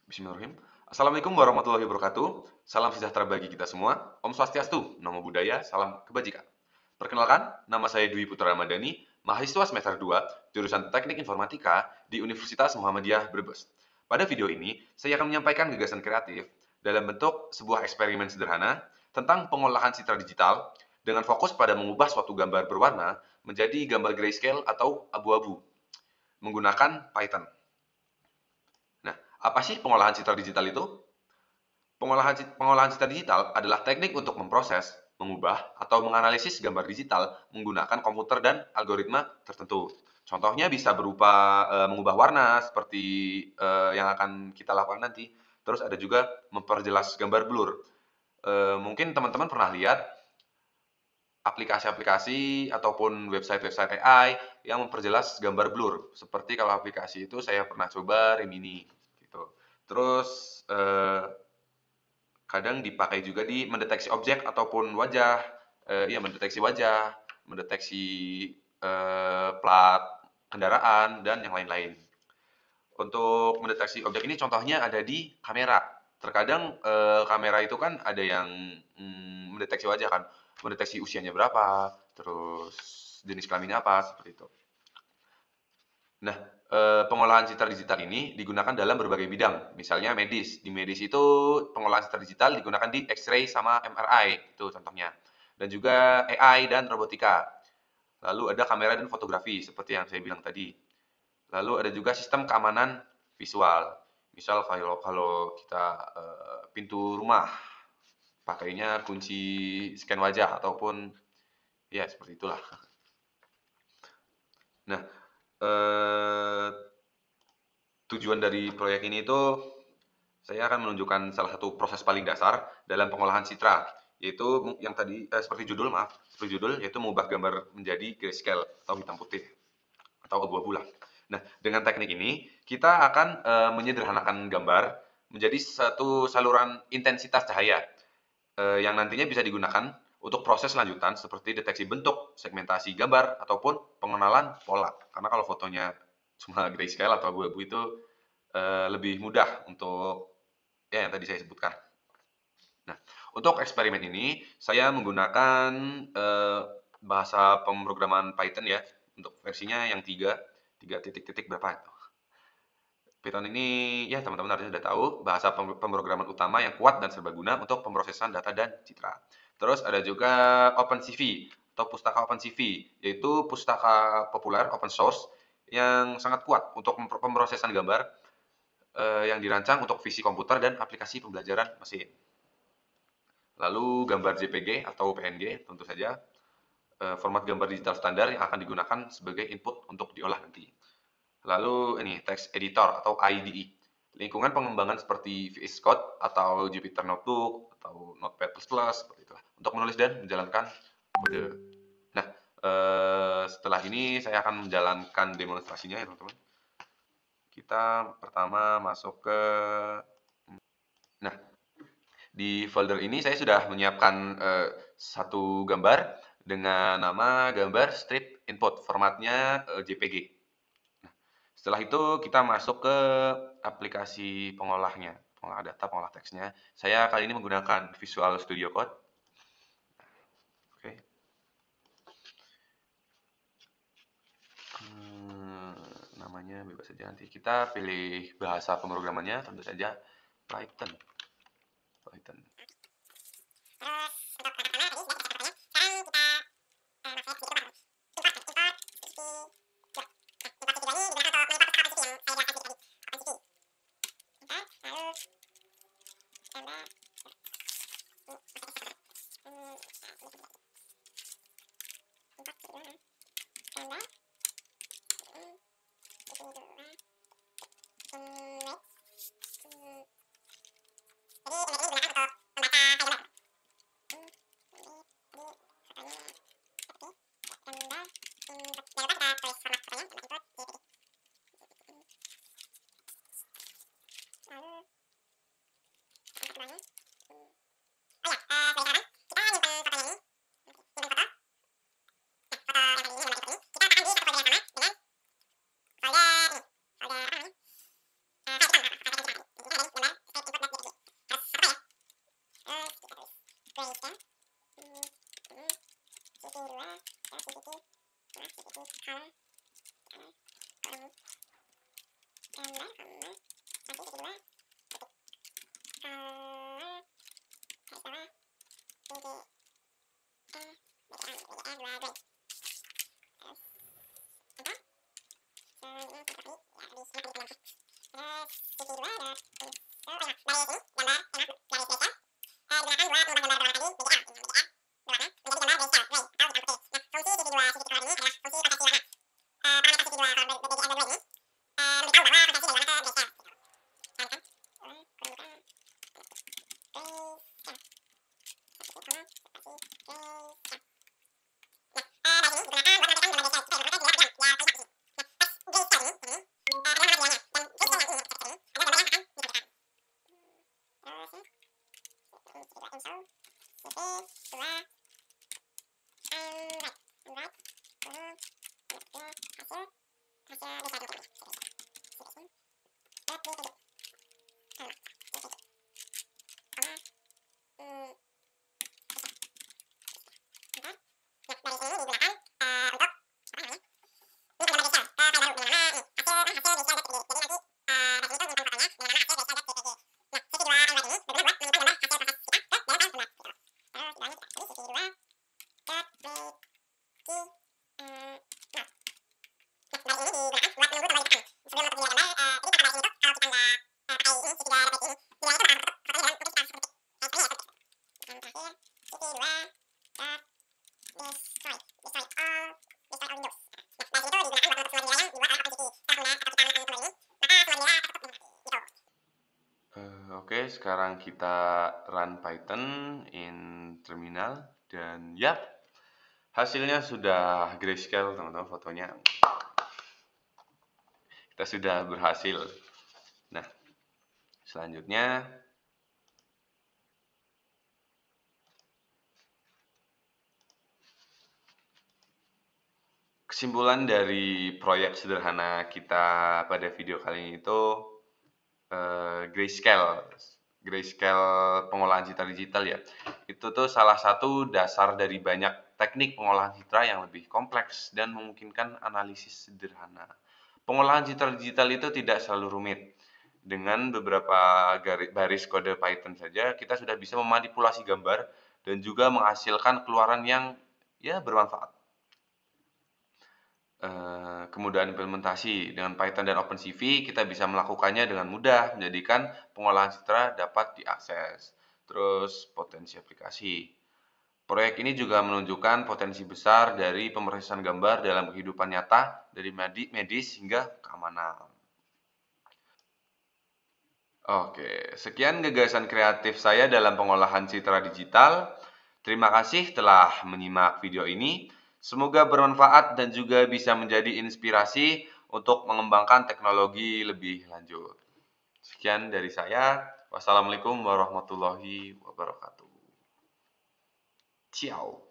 Bismillahirrahmanirrahim. Assalamualaikum warahmatullahi wabarakatuh. Salam sejahtera bagi kita semua. Om Swastiastu, Namo Buddhaya, salam kebajikan. Perkenalkan, nama saya Dwi Putra Ramadhani, mahasiswa semester 2, jurusan Teknik Informatika di Universitas Muhammadiyah Brebes. Pada video ini, saya akan menyampaikan gagasan kreatif dalam bentuk sebuah eksperimen sederhana tentang pengolahan citra digital dengan fokus pada mengubah suatu gambar berwarna menjadi gambar grayscale atau abu-abu menggunakan Python. Nah, apa sih pengolahan citra digital itu? Pengolahan citra digital adalah teknik untuk memproses, mengubah, atau menganalisis gambar digital menggunakan komputer dan algoritma tertentu. Contohnya bisa berupa mengubah warna seperti yang akan kita lakukan nanti. Terus ada juga memperjelas gambar blur. Mungkin teman-teman pernah lihat aplikasi-aplikasi ataupun website-website AI yang memperjelas gambar blur. Seperti kalau aplikasi itu saya pernah coba Remini gitu. Terus kadang dipakai juga di mendeteksi objek ataupun wajah, iya mendeteksi wajah, mendeteksi plat kendaraan dan yang lain-lain. Untuk mendeteksi objek ini contohnya ada di kamera. Terkadang kamera itu kan ada yang mendeteksi wajah kan, mendeteksi usianya berapa, terus jenis kelaminnya apa, seperti itu. Nah, pengolahan citra digital ini digunakan dalam berbagai bidang, misalnya medis. Di medis itu pengolahan citra digital digunakan di X-ray sama MRI, itu contohnya. Dan juga AI dan robotika. Lalu ada kamera dan fotografi, seperti yang saya bilang tadi. Lalu ada juga sistem keamanan visual. Misal kalau kita pintu rumah, pakainya kunci scan wajah ataupun ya seperti itulah. Nah, eh, tujuan dari proyek ini itu saya akan menunjukkan salah satu proses paling dasar dalam pengolahan citra, yaitu yang tadi seperti judul maaf, seperti judul yaitu mengubah gambar menjadi grayscale atau hitam putih atau abu-abu lah. Nah, dengan teknik ini kita akan menyederhanakan gambar menjadi satu saluran intensitas cahaya yang nantinya bisa digunakan untuk proses lanjutan seperti deteksi bentuk, segmentasi gambar, ataupun pengenalan pola. Karena kalau fotonya cuma grayscale atau abu-abu itu lebih mudah untuk ya yang tadi saya sebutkan. Nah, untuk eksperimen ini saya menggunakan bahasa pemrograman Python ya untuk versinya yang 3 titik-titik berapa itu. Python ini ya teman-teman harusnya sudah tahu bahasa pemrograman utama yang kuat dan serbaguna untuk pemrosesan data dan citra. Terus ada juga OpenCV atau pustaka OpenCV, yaitu pustaka populer open source yang sangat kuat untuk pemrosesan gambar yang dirancang untuk visi komputer dan aplikasi pembelajaran mesin. Lalu gambar JPG atau PNG tentu saja format gambar digital standar yang akan digunakan sebagai input untuk diolah nanti. Lalu ini text editor atau IDE. Lingkungan pengembangan seperti VS Code atau Jupyter Notebook atau Notepad++ seperti itulah untuk menulis dan menjalankan kode. Nah, setelah ini saya akan menjalankan demonstrasinya ya teman-teman. Kita pertama masuk ke nah, di folder ini saya sudah menyiapkan satu gambar dengan nama gambar strip input, formatnya JPG. Setelah itu kita masuk ke aplikasi pengolahnya, pengolah data, pengolah teksnya. Saya kali ini menggunakan Visual Studio Code. Oke. Namanya bebas saja nanti. Kita pilih bahasa pemrogramannya, tentu saja Python. Python. Oke, sekarang kita run Python in terminal dan ya, hasilnya sudah grayscale teman-teman, fotonya. Kita sudah berhasil. Nah, selanjutnya kesimpulan dari proyek sederhana kita pada video kali ini itu grayscale pengolahan citra digital ya. Itu tuh salah satu dasar dari banyak teknik pengolahan citra yang lebih kompleks dan memungkinkan analisis sederhana. Pengolahan citra digital itu tidak selalu rumit. Dengan beberapa baris kode Python saja, kita sudah bisa memanipulasi gambar dan juga menghasilkan keluaran yang ya bermanfaat. Kemudahan implementasi dengan Python dan OpenCV, kita bisa melakukannya dengan mudah, menjadikan pengolahan citra dapat diakses. Terus potensi aplikasi. Proyek ini juga menunjukkan potensi besar dari pemrosesan gambar dalam kehidupan nyata, dari medis hingga keamanan. Oke, sekian gagasan kreatif saya dalam pengolahan citra digital. Terima kasih telah menyimak video ini. Semoga bermanfaat dan juga bisa menjadi inspirasi untuk mengembangkan teknologi lebih lanjut. Sekian dari saya. Wassalamualaikum warahmatullahi wabarakatuh. Ciao.